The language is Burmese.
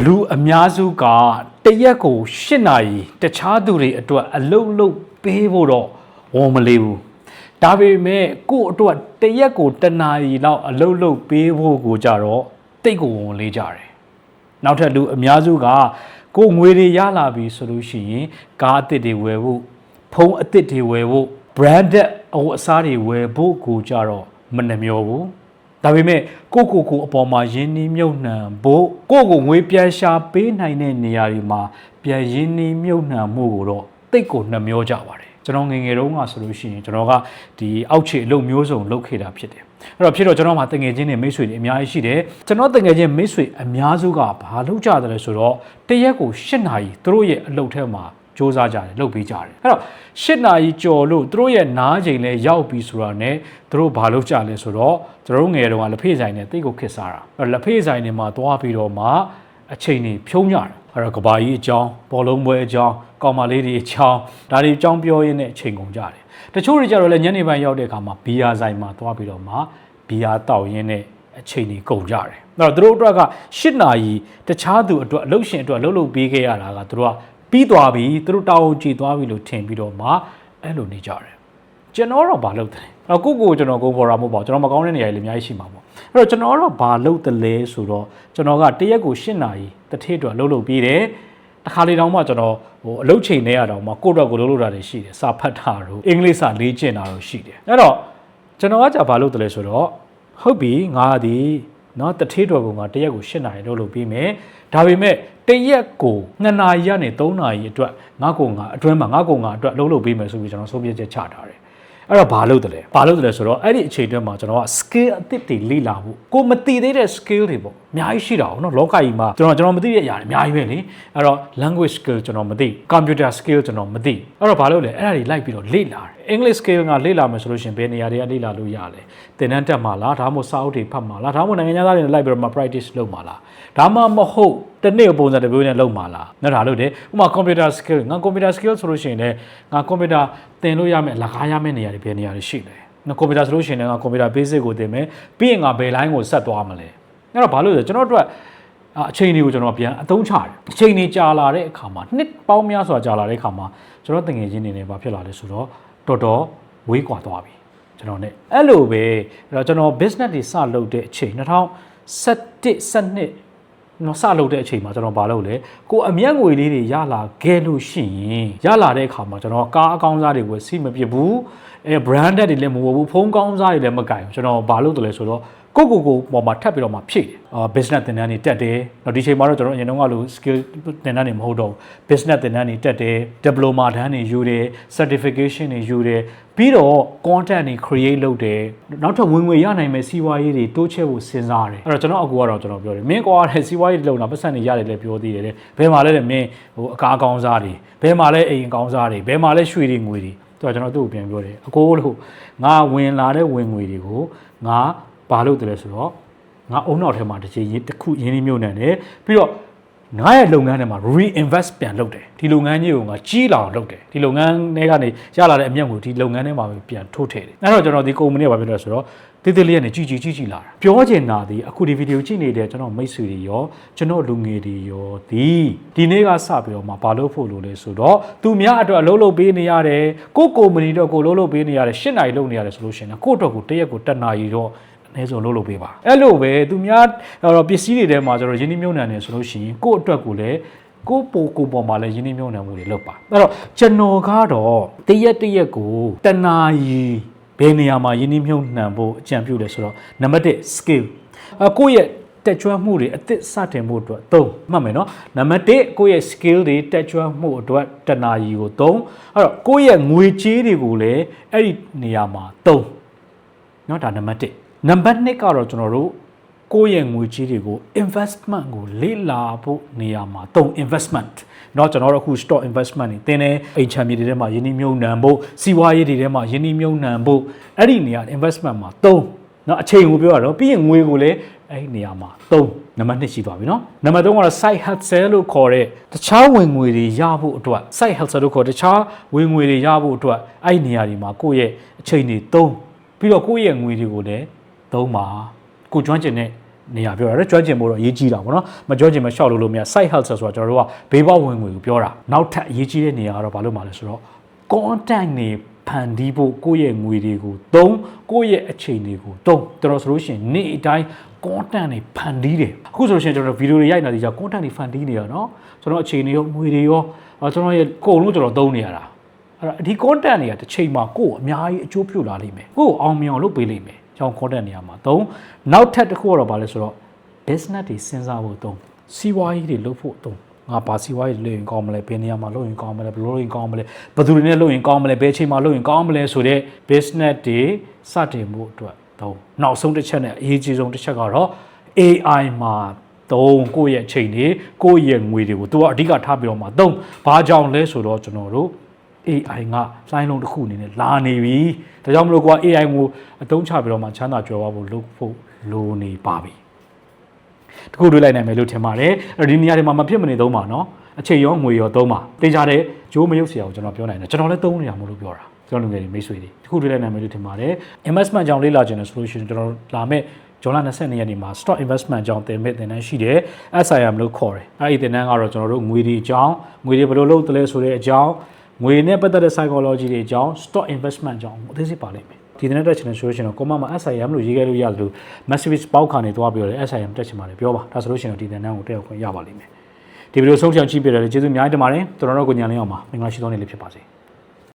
လူအများစုကတရက်ကို8နာရီတခြားသူတွေအတွက်အလုပ်လုပ်ပေးဖို့တော့ဝန်မလေးဘူးဒါပေမဲ့ကို့အတွက်တရက်ကို1နာရီလောက်အလုပ်လုပ်ပေးဖို့ကိုကြတော့တိတ်ကိုဝန်လေးကြတယ်နောက်ထပ်လူအများစုကကိုငွေတွေရလာပြီဆိုလို့ရှိရင်ကားအသစ်တွေဝယ်ဖို့ဖုန်းအသစ်တွေဝယ်ဖို့ branded အစားတွေဝယ်ဖို့ကိုကြတော့မနှမျောဘူးဒါပေမဲ့ကိုအပေါ်မှာရင်းနှီးမြုပ်နှံဖို့ကိုငွေပြန်ရှာပေးနိုင်တဲ့နေရာတွေမှာပြန်ရင်းနှီးမြုပ်နှံမှုကိုတော့တိတ်ကိုနှမျောကြပါတယ်ကျွန်တော်ငယ်ငယ်တုန်းကဆိုလို့ရှိရင်ကျွန်တော်ကဒီအောက်ခြေအလုပ်မျိုးစုံလုပ်ခဲ့တာဖြစ်တယ်အဲ့တော့ဖြစ်တော့ကျွန်တော်မှာတငယ်ချင်းတွေမိတ်ဆွေတွေအများကြီးရှိတယ်ကျွန်တော်တငယ်ချင်းမိတ်ဆွေအများစုကဘာလုပ်ကြတယ်လဲဆိုတော့တရက်ကို8နာရီသူတို့ရဲ့အလုပ်ထဲမှာစူးစမ်းကြတယ်လုပ်ပေးကြတယ်အဲ့တော့8နာရီကြော်လို့သူတို့ရဲ့နားချိန်လဲရောက်ပြီဆိုတာနဲ့သူတို့ဘာလုပ်ကြလဲဆိုတော့ကျွန်တော်ငယ်တုန်းကလက်ဖေးဆိုင်နဲ့တိတ်ကိုခစ်စားတာအဲ့လက်ဖေးဆိုင်တွေမှာသွားပြီးတော့မှအချိန်တွေဖြုံးကြတယ်အဲ့တော့ကဘာကြီးအကြောင်းဘောလုံးပွဲအကြောင်းကောင်မလေးတွေအကြောင်းဒါတွေအကြောင်းပြောရင်းနဲ့အချိန်ကုန်ကြတယ်တချို့တွေကြတော့လဲညနေပိုင်းရောက်တဲ့အခါမှာဘီယာဆိုင်မှာသွားပြီးတော့မှဘီယာတောက်ရင်းနဲ့အချိန်တွေကုန်ကြတယ်အဲ့တော့သူတို့အတွက်က8နာရီတခြားသူအတွက်အလုပ်ရှင်အတွက်လှုပ်ပေးခဲ့ရတာကသူတို့ကပြီးသွားပြီသူတို့တောင်းကြည့်သွားပြီလို့ထင်ပြီးတော့မှအဲ့လိုနေကြတယ်ကျွန်တော်တော့ဘာလုပ်တယ်အဲ့ကိုကျွန်တော်ကိုဖော်တာမဟုတ်ပါဘူးကျွန်တော်မကောင်းတဲ့နေရာတွေလည်းအများကြီးရှိမှာပေါ့အဲ့တော့ကျွန်တော်တော့ဘာလုပ်တယ်လဲဆိုတော့ကျွန်တော်ကတရက်ကို8နာရီတစ်ထည့်အတွက်လှုပ်ပြီးတယ်တခါလေတောင်မှကျွန်တော်အလုပ်ချိန်နဲ့ရတော့မှကိုယ့်တော့ကိုလှုပ်တာတွေရှိတယ်စာဖတ်တာတို့အင်္ဂလိပ်စာလေ့ကျင့်တာတို့ရှိတယ်အဲ့တော့ကျွန်တော်ကကြာဘာလုပ်တယ်လဲဆိုတော့ဟုတ်ပြီငါဒီနော်တထည့်တော်ကတရက်ကို8နာရီလှုပ်ပြီးမယ်ဒါပေမဲ့တရက်ကို2နာရီကနေ3နာရီအတွက်ငါအတွင်းမှာငါအတွက်လှုပ်ပေးမယ်ဆိုပြီးကျွန်တော်ဆုံးဖြတ်ချက်ချထားတယ်အဲ့တော့ဘာလုပ်တယ်လဲဆိုတော့အဲ့ဒီအချိန်တွင်းမှာကျွန်တော်က skill အသစ်တွေလေ့လာဖို့ကိုမသိသေးတဲ့ skill တွေပေါ့အများကြီးရှိတာပေါ့နော်လောကကြီးမှာကျွန်တော်မသိတဲ့အရာတွေအများကြီးပဲလေအဲ့တော့ language skill ကျွန်တော်မသိ computer skill ကျွန်တော်မသိအဲ့တော့ဘာလုပ်လဲအဲ့ဒါတွေလိုက်ပြီးတော့လေ့လာတယ် English skill ကလေ့လာမယ်ဆိုလို့ရှင်ဘယ်နေရာတွေကလေ့လာလို့ရလဲသင်တန်းတက်မှာလားဒါမှမဟုတ်စာအုပ်တွေဖတ်မှာလားဒါမှမဟုတ်နိုင်ငံသားတွေလိုက်ပြီးတော့ practice လုပ်မှာလားဒါမှမဟုတ်တနေ့ပုံစံတစ်မျိုးနဲ့လုပ်မှာလားနော်ဒါလို့တယ်ဥပမာ computer skill ငါ computer skill ဆိုလို့ရှိရင်လည်းငါ computer သင်လို့ရမယ်အလကားရမယ့်နေရာတွေဘယ်နေရာတွေရှိလဲနော် computer ဆိုလို့ရှိရင်လည်းငါ computer basic ကိုသင်မယ်ပြီးရင်ငါဘယ် line ကိုဆက်သွားမလဲအဲ့တော့ဘာလို့လဲကျွန်တော်တို့အချိန်တွေကိုကျွန်တော်ပြန်အသုံးချတယ်အချိန်တွေကြာလာတဲ့အခါမှာနှစ်ပေါင်းများစွာကြာလာတဲ့အခါမှာကျွန်တော်တငယ်ချင်းတွေနဲ့ဘာဖြစ်လာလဲဆိုတော့တော်ဝေးကွာသွားပြီကျွန်တော် ਨੇ အဲ့လိုပဲအဲ့တော့ကျွန်တော် business တွေစလုပ်တဲ့အချိန်2017 နော်စလုပ်တဲ့အချိန်မှာကျွန်တော်ဘာလုပ်လဲကိုအမျက်ငွေလေးတွေရလာခဲ့လို့ရှိရင်ရလာတဲ့အခါမှာကျွန်တော်ကားအကောင်းစားတွေဝယ်စီးမပြစ်ဘူးbranded တွေလည်းမဝယ်ဘူးဖုန်းကောင်းစားတွေလည်းမကင်ဘူးကျွန်တော်ဘာလုပ်တယ်လဲဆိုတော့ကိုပေါ်မှာထပ်ပြီးတော့မှဖြည့်တယ်business သင်တန်းတွေတက်တယ်တော့ဒီချိန်မှာတော့ကျွန်တော်အရင်တုန်းကလို skill သင်တန်းတွေမဟုတ်တော့ဘူး business သင်တန်းတွေတက်တယ် diploma တန်းတွေယူတယ် certification တွေယူတယ်ပြီးတော့ content တွေ create လုပ်တယ်နောက်ထပ်ဝင်ငွေရနိုင်မဲ့စီးပွားရေးတွေတိုးချဲ့ဖို့စဉ်းစားတယ်အဲ့တော့ကျွန်တော်အကူကတော့ကျွန်တော်ပြောတယ်မင်းကွာတဲ့စီးပွားရေးတွေလုပ်တာပတ်စံတွေရတယ်လည်းပြောသေးတယ်ဘယ်မှာလဲတဲ့မင်းအကားကောင်းစားတွေဘယ်မှာလဲအိမ်ကောင်းစားတွေဘယ်မှာလဲရွှေတွေငွေတွေကျွန်တော်သူ့ကိုပြန်ပြောတယ်အကိုလို့ငါဝင်လာတဲ့ဝင်ငွေတွေကိုငါဘာလုပ်တယ်လဲဆိုတော့ငါအုံနောက်ထဲမှာတစ်ချိန်တစ်ခုရင်းနှီးမြှုပ်နှံတယ်ပြီးတော့ငါရဲ့လုပ်ငန်းထဲမှာ reinvest ပြန်လုပ်တယ်ဒီလုပ်ငန်းကြီးကိုငါကြီးလာအောင်လုပ်တယ်ဒီလုပ်ငန်းထဲကနေရလာတဲ့အမြတ်ကိုဒီလုပ်ငန်းထဲမှာပြန်ထိုးထည့်တယ်အဲ့တော့ကျွန်တော်ဒီကုမ္ပဏီကဘာဖြစ်လဲဆိုတော့တေးသေးလေးကနေကြီးလာတာပြောချင်တာဒီအခုဒီဗီဒီယိုကြည့်နေတဲ့ကျွန်တော်မိတ်ဆွေတွေရောကျွန်တော်လူငယ်တွေရောဒီနေ့ကစပြီးတော့မှဘာလုပ်ဖို့လို့လဲဆိုတော့သူများအတွက်အလုပ်ပေးနေရတယ်ကိုကုမ္ပဏီတော့ကိုလုပ်ပေးနေရတယ်8နာရီလုပ်နေရတယ်ဆိုလို့ရှိရင်ကိုအတွက်ကိုတစ်ရက်ကို1နာရီတော့အနည်းဆုံးလုပ်ပေးပါအဲ့လိုပဲသူများပစ္စည်းတွေထဲမှာကျွန်တော်ရင်းနှီးမြှုပ်နှံနေဆိုလို့ရှိရင်ကိုအတွက်ကိုလည်းကိုပေါ်မှာလည်းရင်းနှီးမြှုပ်နှံမှုတွေလုပ်ပါအဲ့တော့ကျွန်တော်ကတော့တရက်ကို1နာရီဘယ်နေရာမှာရင်းနှီးမြှုပ်နှံဖို့အကြံပြုလဲဆိုတော့နံပါတ်1 skill ကိုယ့်ရဲ့တက်ကြွမှုတွေအသစ်စတင်မှုအတွက်3မှတ်မယ်နော်နံပါတ်1ကိုယ့်ရဲ့ skill တွေတက်ကြွမှုအတွက်1နာရီကို3အဲ့တော့ကိုယ့်ရဲ့ငွေကြေးတွေကိုလည်းအဲ့ဒီနေရာမှာ3เนาะဒါနံပါတ်1နံပါတ်2ကတော့ကျွန်တော်တို့ကိုယ့်ရဲ့ငွေကြေးတွေကို investment ကိုလေ့လာဖို့နေရာမှာinvestment เนาะကျွန်တော်တို့အခု stock investment တွေသင်တဲ့အိမ်ချမ်းမြေတွေထဲမှာယင်းနှမြုံနှံဖို့စီးပွားရေးတွေထဲမှာယင်းနှမြုံနှံဖို့အဲ့ဒီနေရာ investment မှာเนาะအချိန်ကိုပြောရတော့ပြီးရင်ငွေကိုလည်းအဲ့ဒီနေရာမှာနံပါတ်2ရှိသွားပြီเนาะနံပါတ်3ကတော့ side hustle လို့ခေါ်တဲ့တခြားဝင်ငွေတွေရဖို့အတွက် side hustle လို့ခေါ်တခြားဝင်ငွေတွေရဖို့အတွက်အဲ့ဒီနေရာတွေမှာကိုယ့်ရဲ့အချိန်တွေပြီးတော့ကိုယ့်ရဲ့ငွေတွေကိုလည်း3ပါကိုကျွမ်းကျင်တဲ့ နေရာပြောတာကျွမ်းကျင်ဖို့တော့အရေးကြီးတာပေါ့နော်မကျွမ်းကျင်မလျှောက်လို့မရ side hustle ဆိုတာကျွန်တော်တို့ကဘေးပေါဝင်ငွေကိုပြောတာနောက်ထပ်အရေးကြီးတဲ့နေရာကတော့ဘာလို့မှလဲဆိုတော့ content တွေဖန်တီးဖို့ကိုယ့်ရဲ့ငွေတွေကိုသုံးကိုယ့်ရဲ့အချိန်တွေကိုသုံးတော်ဆိုလို့ရှိရင်နေ့အတိုင်း content တွေဖန်တီးတယ်အခုဆိုလို့ရှိရင်ကျွန်တော်ဗီဒီယိုတွေရိုက်နေတာဒီကြောင့် content တွေဖန်တီးနေရနော်ကျွန်တော်အချိန်တွေရောငွေတွေရောကျွန်တော်ရဲ့ကုန်လုံးကျွန်တော်သုံးနေရတာအဲ့တော့ဒီ content တွေကတစ်ချိန်မှာကိုယ့်အများကြီးအကျိုးပြုလာလိမ့်မယ်ကိုယ့်အောင်မြင်အောင်လုပ်ပေးလိမ့်မယ်ကျွန်တော် content နေရာမှာသုံးနောက်ထပ်တစ်ခုကတော့ဘာလဲဆိုတော့ business တွေစဉ်းစားဖို့သုံးစီးပွားရေးတွေလုပ်ဖို့သုံးငါပါစီဝိုင်းလုပ်ရင်ကောင်းမလဲဘယ်နေရာမှာလုပ်ရင်ကောင်းမလဲဘယ်လိုလုပ်ရင်ကောင်းမလဲဘယ်သူတွေနဲ့လုပ်ရင်ကောင်းမလဲဘယ်အချိန်မှာလုပ်ရင်ကောင်းမလဲဆိုတဲ့ business တွေစတင်မှုအတွက်တော့နောက်ဆုံးတစ်ချက်နဲ့အရေးကြီးဆုံးတစ်ချက်ကတော့ AI မှာသုံးကိုယ့်ရဲ့အချိန်တွေကိုယ့်ရဲ့ငွေတွေကိုသူကအဓိကထားပြီးတော့မှသုံးဘာကြောင့်လဲဆိုတော့ကျွန်တော်တို့ AI ကလိုင်းလုံးတစ်ခုအနေနဲ့လာနေပြီဒါကြောင့်မလို့ကွာ AI ကိုအသုံးချပြီးတော့မှချမ်းသာကြွယ်ဝဖို့လုပ်ဖို့လိုနေပါပြီတခုတွေ့လိုက်နိုင်မယ်လို့ထင်ပါတယ်ဒီနေရာတွေမှာမဖြစ်မနေသုံးပါနော်အချိန်ရောငွေရောသုံးပါသိကြတယ်ဂျိုးမရုပ်ဆရာကိုကျွန်တော်ပြောနိုင်တယ်ကျွန်တော်လည်းသုံးနေရမို့လို့ပြောတာကျွန်တော်လူငယ်တွေမိတ်ဆွေတွေတခုတွေ့လိုက်နိုင်မယ်လို့ထင်ပါတယ် investment ကြောင့်လေ့လာခြင်းနဲ့ solution ကျွန်တော်လာမဲ့ဂျွန်လ22ရက်နေ့မှာ stock investment ကြောင့်တင်မဲ့သင်တန်းရှိတယ် SIM လို့ခေါ်တယ်အဲ့ဒီသင်တန်းကတော့ကျွန်တော်တို့ငွေတွေအကြောင်းငွေတွေဘယ်လိုလုပ်သလဲဆိုတဲ့အကြောင်းငွေနဲ့ပတ်သက်တဲ့ psychology တွေအကြောင်း stock investment ကြောင့်အသေးစိတ်ပါလိမ့်မယ်ဒီတဲ့တက်ချင်တဲ့ solution ကို comment မှာ SIM လို့ရေးခဲ့လို့ရသလို massive ပေါက်ခါနေသွားပြီးတော့ SIM တက်ချင်ပါတယ်ပြောပါဒါဆိုလို့ရှိရင်ဒီတဲ့တန်းကိုတက်ရောက်ခွင့်ရပါလိမ့်မယ်ဒီဗီဒီယိုဆုံးဖြတ်ကြည့်ပြတယ်ကျေးဇူးအများကြီးတင်ပါတယ်ကျွန်တော်တို့ကိုညံလင်းအောင်ပါမင်္ဂလာရှိသောနေ့လေးဖြစ်ပါစေ